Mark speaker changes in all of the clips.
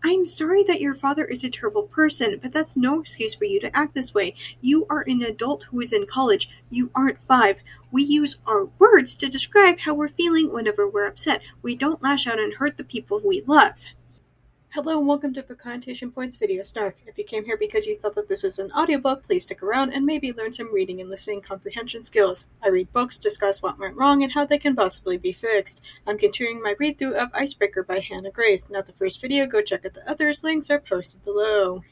Speaker 1: I'm sorry that your father is a terrible person, but that's no excuse for you to act this way. You are an adult who is in college. You aren't 5. We use our words to describe how we're feeling whenever we're upset. We don't lash out and hurt the people we love. Hello and welcome to Connotation Points Video Snark. If you came here because you thought that this is an audiobook, please stick around and maybe learn some reading and listening comprehension skills. I read books, discuss what went wrong and how they can possibly be fixed. I'm continuing my read-through of Icebreaker by Hannah Grace. Not the first video, go check out the others, links are posted below.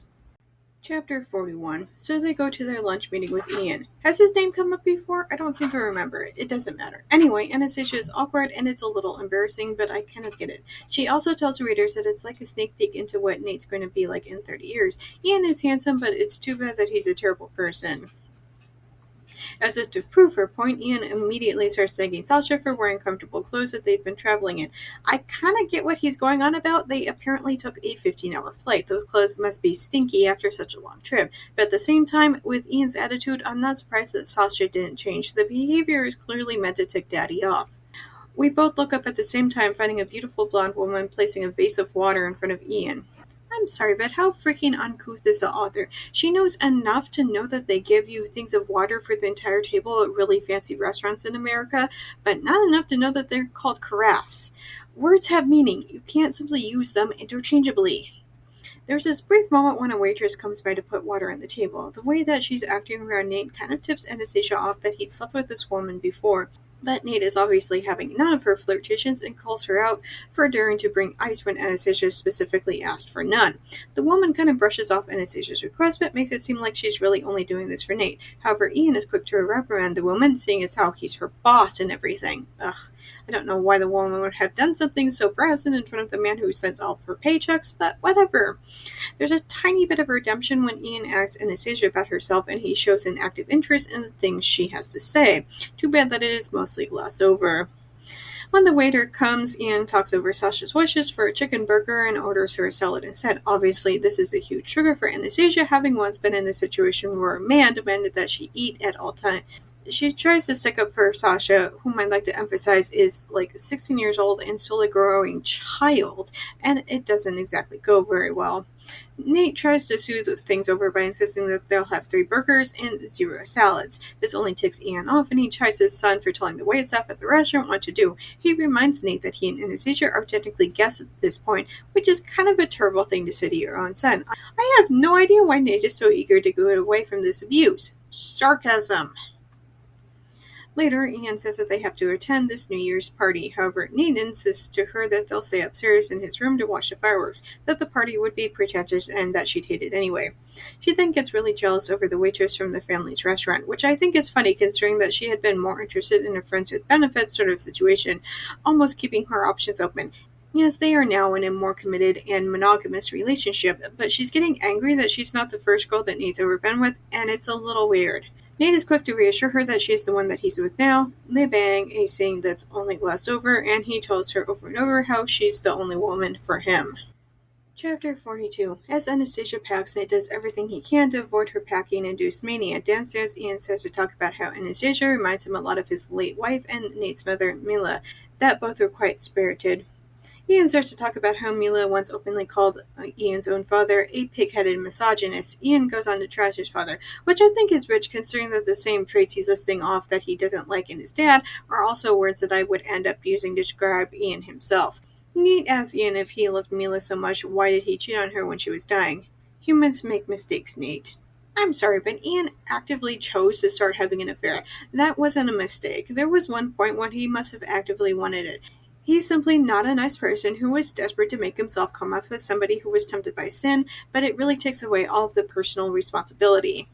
Speaker 1: Chapter 41. So they go to their lunch meeting with Ian. Has his name come up before? I don't seem to remember it. It doesn't matter. Anyway, Anastasia is awkward and it's a little embarrassing, but I kind of get it. She also tells the readers that it's like a sneak peek into what Nate's going to be like in 30 years. Ian is handsome, but it's too bad that he's a terrible person. As if to prove her point, Ian immediately starts thanking Sasha for wearing comfortable clothes that they've been traveling in. I kind of get what he's going on about. They apparently took a 15-hour flight. Those clothes must be stinky after such a long trip. But at the same time, with Ian's attitude, I'm not surprised that Sasha didn't change. The behavior is clearly meant to tick Daddy off. We both look up at the same time, finding a beautiful blonde woman placing a vase of water in front of Ian. I'm sorry, but how freaking uncouth is the author? She knows enough to know that they give you things of water for the entire table at really fancy restaurants in America, but not enough to know that they're called carafes. Words have meaning. You can't simply use them interchangeably. There's this brief moment when a waitress comes by to put water on the table. The way that she's acting around Nate kind of tips Anastasia off that he'd slept with this woman before. But Nate is obviously having none of her flirtations and calls her out for daring to bring ice when Anastasia specifically asked for none. The woman kind of brushes off Anastasia's request, but makes it seem like she's really only doing this for Nate. However, Ian is quick to reprimand the woman, seeing as how he's her boss and everything. Ugh, I don't know why the woman would have done something so brazen in front of the man who sends out for paychecks, but whatever. There's a tiny bit of redemption when Ian asks Anastasia about herself and he shows an active interest in the things she has to say. Too bad that it is mostly glossed over. When the waiter comes, Ian talks over Sasha's wishes for a chicken burger and orders her a salad instead. Obviously, this is a huge trigger for Anastasia, having once been in a situation where a man demanded that she eat at all times. She tries to stick up for Sasha, whom I'd like to emphasize is like 16 years old and still a growing child, and it doesn't exactly go very well. Nate tries to soothe things over by insisting that they'll have 3 burgers and 0 salads. This only ticks Ian off, and he chides his son for telling the waitstaff at the restaurant what to do. He reminds Nate that he and Anastasia are technically guests at this point, which is kind of a terrible thing to say to your own son. I have no idea why Nate is so eager to get away from this abuse. Sarcasm. Later, Ian says that they have to attend this New Year's party. However, Nate insists to her that they'll stay upstairs in his room to watch the fireworks, that the party would be pretentious and that she'd hate it anyway. She then gets really jealous over the waitress from the family's restaurant, which I think is funny considering that she had been more interested in a friends with benefits sort of situation, almost keeping her options open. Yes, they are now in a more committed and monogamous relationship, but she's getting angry that she's not the first girl that Nate's ever been with, and it's a little weird. Nate is quick to reassure her that she's the one that he's with now. They bang, a scene that's only glossed over, and he tells her over and over how she's the only woman for him. Chapter 42. As Anastasia packs, Nate does everything he can to avoid her packing-induced mania. Downstairs, Ian starts to talk about how Anastasia reminds him a lot of his late wife and Nate's mother, Mila, that both are quite spirited. Ian starts to talk about how Mila once openly called Ian's own father a pig-headed misogynist. Ian goes on to trash his father, which I think is rich considering that the same traits he's listing off that he doesn't like in his dad are also words that I would end up using to describe Ian himself. Nate asks Ian if he loved Mila so much, why did he cheat on her when she was dying? Humans make mistakes, Nate. I'm sorry, but Ian actively chose to start having an affair. That wasn't a mistake. There was one point when he must have actively wanted it. He's simply not a nice person who was desperate to make himself come off as somebody who was tempted by sin, but it really takes away all of the personal responsibility.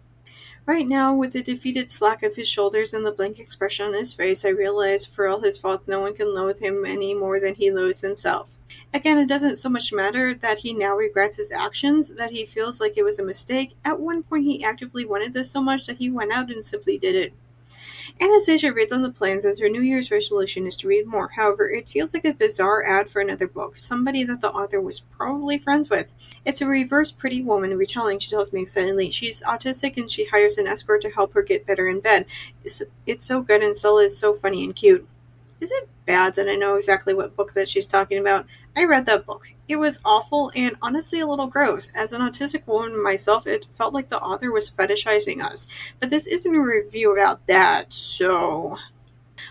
Speaker 1: Right now, with the defeated slack of his shoulders and the blank expression on his face, I realize for all his faults no one can loathe him any more than he loathes himself. Again, it doesn't so much matter that he now regrets his actions, that he feels like it was a mistake. At one point he actively wanted this so much that he went out and simply did it. Anastasia reads on the plans as her New Year's resolution is to read more. However, it feels like a bizarre ad for another book, somebody that the author was probably friends with. It's a reverse Pretty Woman retelling, she tells me excitedly. She's autistic and she hires an escort to help her get better in bed. It's so good and Stella is so funny and cute. Is it bad that I know exactly what book that she's talking about? I read that book. It was awful and honestly a little gross. As an autistic woman myself, it felt like the author was fetishizing us. But this isn't a review about that, so.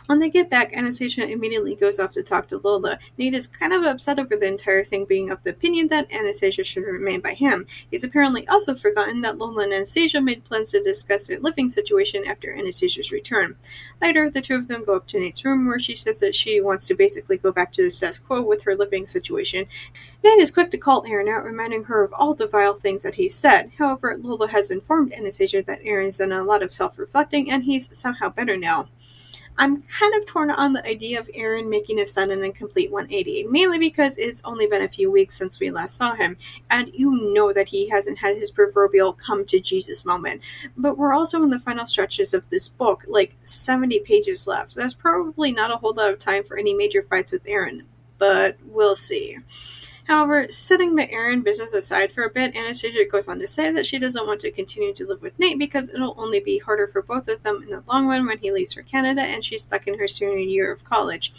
Speaker 1: When they get back, Anastasia immediately goes off to talk to Lola. Nate is kind of upset over the entire thing, being of the opinion that Anastasia should remain by him. He's apparently also forgotten that Lola and Anastasia made plans to discuss their living situation after Anastasia's return. Later, the two of them go up to Nate's room, where she says that she wants to basically go back to the status quo with her living situation. Nate is quick to call Aaron out, reminding her of all the vile things that he's said. However, Lola has informed Anastasia that Aaron's done a lot of self-reflecting and he's somehow better now. I'm kind of torn on the idea of Aaron making a sudden and complete 180, mainly because it's only been a few weeks since we last saw him, and you know that he hasn't had his proverbial come to Jesus moment. But we're also in the final stretches of this book, like 70 pages left. That's probably not a whole lot of time for any major fights with Aaron, but we'll see. However, setting the Aaron business aside for a bit, Anastasia goes on to say that she doesn't want to continue to live with Nate because it'll only be harder for both of them in the long run when he leaves for Canada and she's stuck in her senior year of college.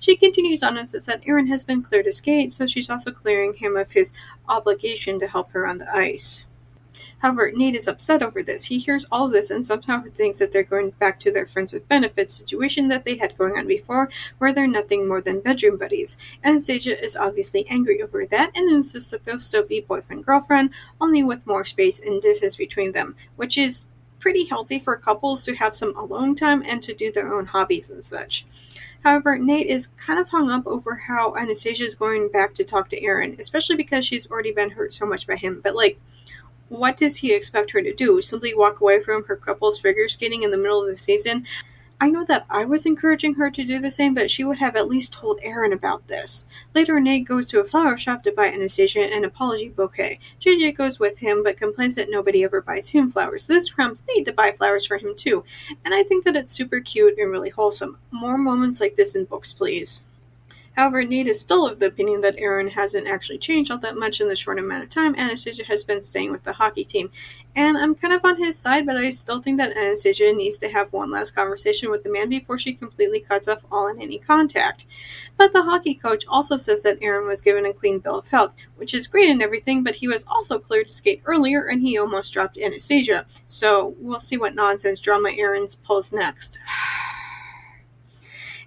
Speaker 1: She continues on and says that Aaron has been cleared to skate, so she's also clearing him of his obligation to help her on the ice. However, Nate is upset over this. He hears all of this and somehow thinks that they're going back to their friends with benefits situation that they had going on before, where they're nothing more than bedroom buddies. Anastasia is obviously angry over that and insists that they'll still be boyfriend-girlfriend, only with more space and distance between them, which is pretty healthy for couples to have some alone time and to do their own hobbies and such. However, Nate is kind of hung up over how Anastasia is going back to talk to Aaron, especially because she's already been hurt so much by him. But what does he expect her to do? Simply walk away from her couple's figure skating in the middle of the season? I know that I was encouraging her to do the same, but she would have at least told Aaron about this. Later, Nate goes to a flower shop to buy Anastasia an apology bouquet. JJ goes with him, but complains that nobody ever buys him flowers. This prompts Nate to buy flowers for him too, and I think that it's super cute and really wholesome. More moments like this in books, please. However, Nate is still of the opinion that Aaron hasn't actually changed all that much in the short amount of time Anastasia has been staying with the hockey team. And I'm kind of on his side, but I still think that Anastasia needs to have one last conversation with the man before she completely cuts off all and any contact. But the hockey coach also says that Aaron was given a clean bill of health, which is great and everything, but he was also cleared to skate earlier and he almost dropped Anastasia. So we'll see what nonsense drama Aaron pulls next.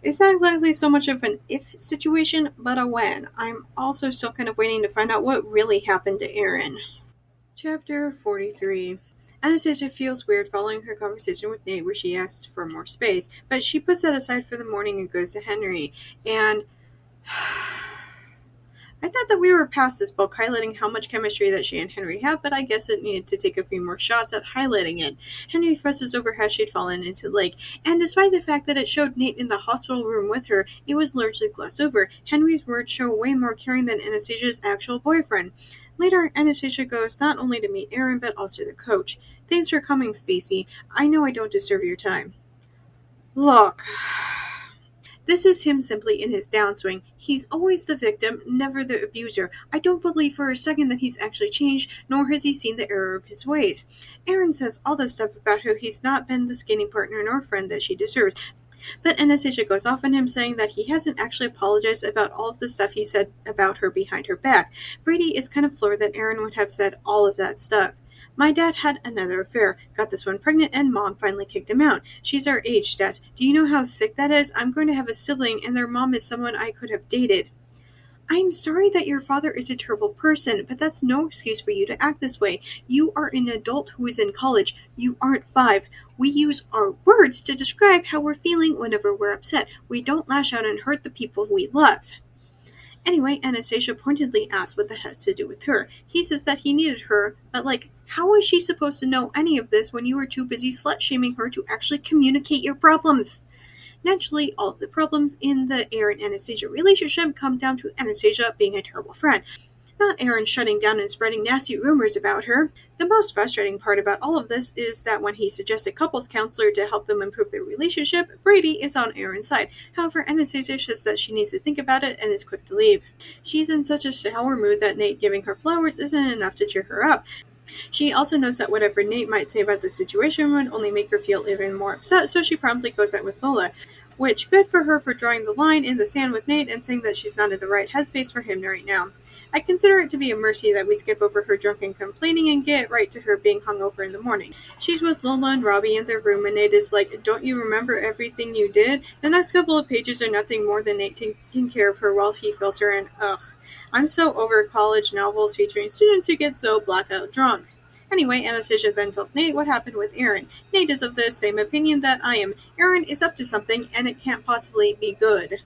Speaker 1: It's not exactly so much of an if situation, but a when. I'm also still kind of waiting to find out what really happened to Aaron. Chapter 43. Anastasia feels weird following her conversation with Nate where she asks for more space, but she puts that aside for the morning and goes to Henry. And I thought that we were past this book highlighting how much chemistry that she and Henry have, but I guess it needed to take a few more shots at highlighting it. Henry fusses over how she'd fallen into the lake, and despite the fact that it showed Nate in the hospital room with her, it was largely glossed over. Henry's words show way more caring than Anastasia's actual boyfriend. Later, Anastasia goes not only to meet Aaron, but also the coach. Thanks for coming, Stacy. I know I don't deserve your time. Look. This is him simply in his downswing. He's always the victim, never the abuser. I don't believe for a second that he's actually changed, nor has he seen the error of his ways. Aaron says all this stuff about how he's not been the skating partner nor friend that she deserves. But Anastasia goes off on him, saying that he hasn't actually apologized about all of the stuff he said about her behind her back. Brady is kind of floored that Aaron would have said all of that stuff. My dad had another affair, got this one pregnant, and Mom finally kicked him out. She's our age, Stas. Do you know how sick that is? I'm going to have a sibling, and their mom is someone I could have dated. I'm sorry that your father is a terrible person, but that's no excuse for you to act this way. You are an adult who is in college. You aren't 5. We use our words to describe how we're feeling whenever we're upset. We don't lash out and hurt the people we love. Anyway, Anastasia pointedly asks what that has to do with her. He says that he needed her, but how was she supposed to know any of this when you were too busy slut-shaming her to actually communicate your problems? Naturally, all of the problems in the Aaron-Anastasia relationship come down to Anastasia being a terrible friend, not Aaron shutting down and spreading nasty rumors about her. The most frustrating part about all of this is that when he suggests a couples counselor to help them improve their relationship, Brady is on Aaron's side. However, Anastasia says that she needs to think about it and is quick to leave. She's in such a sour mood that Nate giving her flowers isn't enough to cheer her up. She also knows that whatever Nate might say about the situation would only make her feel even more upset, so she promptly goes out with Lola. which good for her for drawing the line in the sand with Nate and saying that she's not in the right headspace for him right now. I consider it to be a mercy that we skip over her drunken complaining and get right to her being hungover in the morning. She's with Lola and Robbie in their room and Nate is like, don't you remember everything you did? The next couple of pages are nothing more than Nate taking care of her while he fills her in. Ugh. I'm so over college novels featuring students who get so blackout drunk. Anyway, Anastasia then tells Nate what happened with Aaron. Nate is of the same opinion that I am. Aaron is up to something, and it can't possibly be good.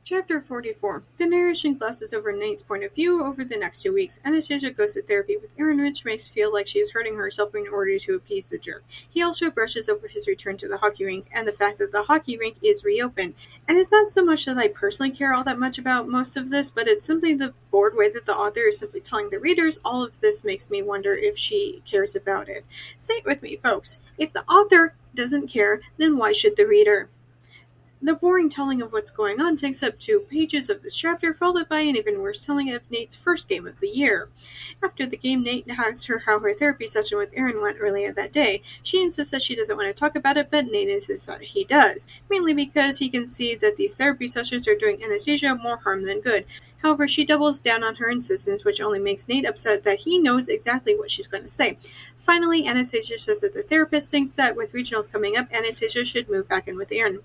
Speaker 1: Chapter 44. The narration glosses over Nate's point of view over the next 2 weeks. Anastasia goes to therapy with Aaron, which makes feel like she is hurting herself in order to appease the jerk. He also brushes over his return to the hockey rink and the fact that the hockey rink is reopened. And it's not so much that I personally care all that much about most of this, but it's simply the bored way that the author is simply telling the readers all of this makes me wonder if she cares about it. Say it with me, folks. If the author doesn't care, then why should the reader? The boring telling of what's going on takes up 2 pages of this chapter, followed by an even worse telling of Nate's first game of the year. After the game, Nate asks her how her therapy session with Aaron went earlier that day. She insists that she doesn't want to talk about it, but Nate insists that he does, mainly because he can see that these therapy sessions are doing Anastasia more harm than good. However, she doubles down on her insistence, which only makes Nate upset that he knows exactly what she's going to say. Finally, Anastasia says that the therapist thinks that with regionals coming up, Anastasia should move back in with Aaron.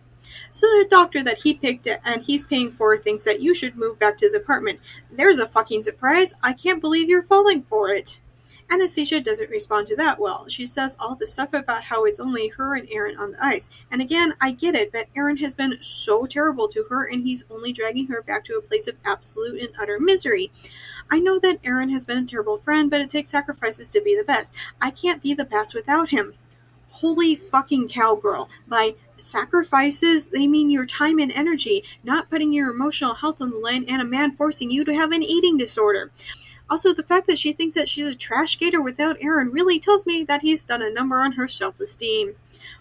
Speaker 1: So the doctor that he picked and he's paying for thinks that you should move back to the apartment. There's a fucking surprise. I can't believe you're falling for it. Anastasia doesn't respond to that well. She says all this stuff about how it's only her and Aaron on the ice. And again, I get it, but Aaron has been so terrible to her and he's only dragging her back to a place of absolute and utter misery. I know that Aaron has been a terrible friend, but it takes sacrifices to be the best. I can't be the best without him. Holy fucking cowgirl. By sacrifices, they mean your time and energy, not putting your emotional health on the line and a man forcing you to have an eating disorder. Also, the fact that she thinks that she's a trash skater without Aaron really tells me that he's done a number on her self-esteem.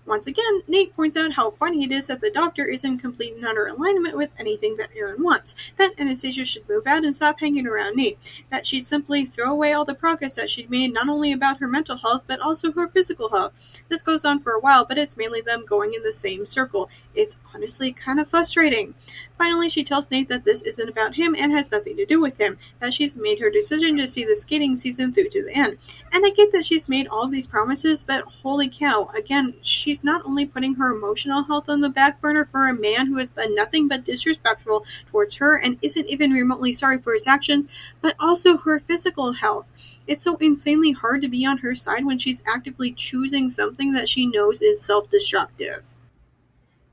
Speaker 1: Once again, Nate points out how funny it is that the doctor is in complete and utter alignment with anything that Aaron wants, that Anastasia should move out and stop hanging around Nate, that she'd simply throw away all the progress that she'd made not only about her mental health but also her physical health. This goes on for a while, but it's mainly them going in the same circle. It's honestly kind of frustrating. Finally, she tells Nate that this isn't about him and has nothing to do with him, that she's made her decision to see the skating season through to the end. And I get that she's made all these promises, but holy cow, again, she's not only putting her emotional health on the back burner for a man who has been nothing but disrespectful towards her and isn't even remotely sorry for his actions, but also her physical health. It's so insanely hard to be on her side when she's actively choosing something that she knows is self-destructive.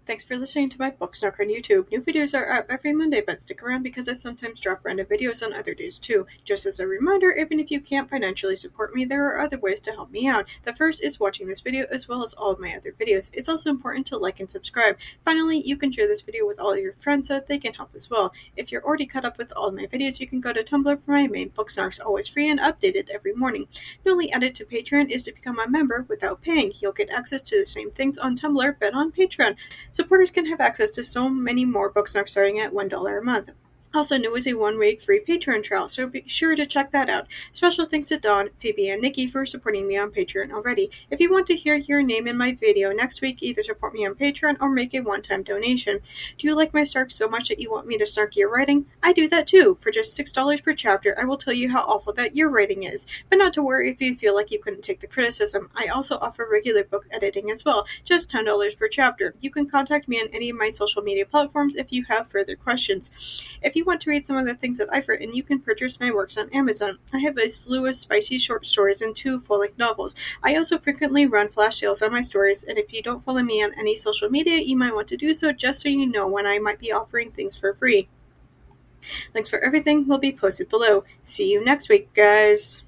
Speaker 1: Thanks for listening to my book Snark on YouTube. New videos are up every Monday, but stick around because I sometimes drop random videos on other days too. Just as a reminder, even if you can't financially support me, there are other ways to help me out. The first is watching this video as well as all of my other videos. It's also important to like and subscribe. Finally, you can share this video with all your friends so that they can help as well. If you're already caught up with all of my videos, you can go to Tumblr for my main book Snarks, always free and updated every morning. Newly added to Patreon is to become a member without paying. You'll get access to the same things on Tumblr, but on Patreon. Supporters can have access to so many more books starting at $1 a month. Also new is a 1-week free Patreon trial, so be sure to check that out. Special thanks to Dawn, Phoebe, and Nikki for supporting me on Patreon already. If you want to hear your name in my video next week, either support me on Patreon or make a one-time donation. Do you like my Snark so much that you want me to snark your writing? I do that too. For just $6 per chapter, I will tell you how awful that your writing is. But not to worry if you feel like you couldn't take the criticism. I also offer regular book editing as well, just $10 per chapter. You can contact me on any of my social media platforms if you have further questions. If you want to read some of the things that I've written, you can purchase my works on Amazon. I have a slew of spicy short stories and 2 full-length novels. I also frequently run flash sales on my stories, and if you don't follow me on any social media, you might want to do so just so you know when I might be offering things for free. Links for everything will be posted below. See you next week, guys!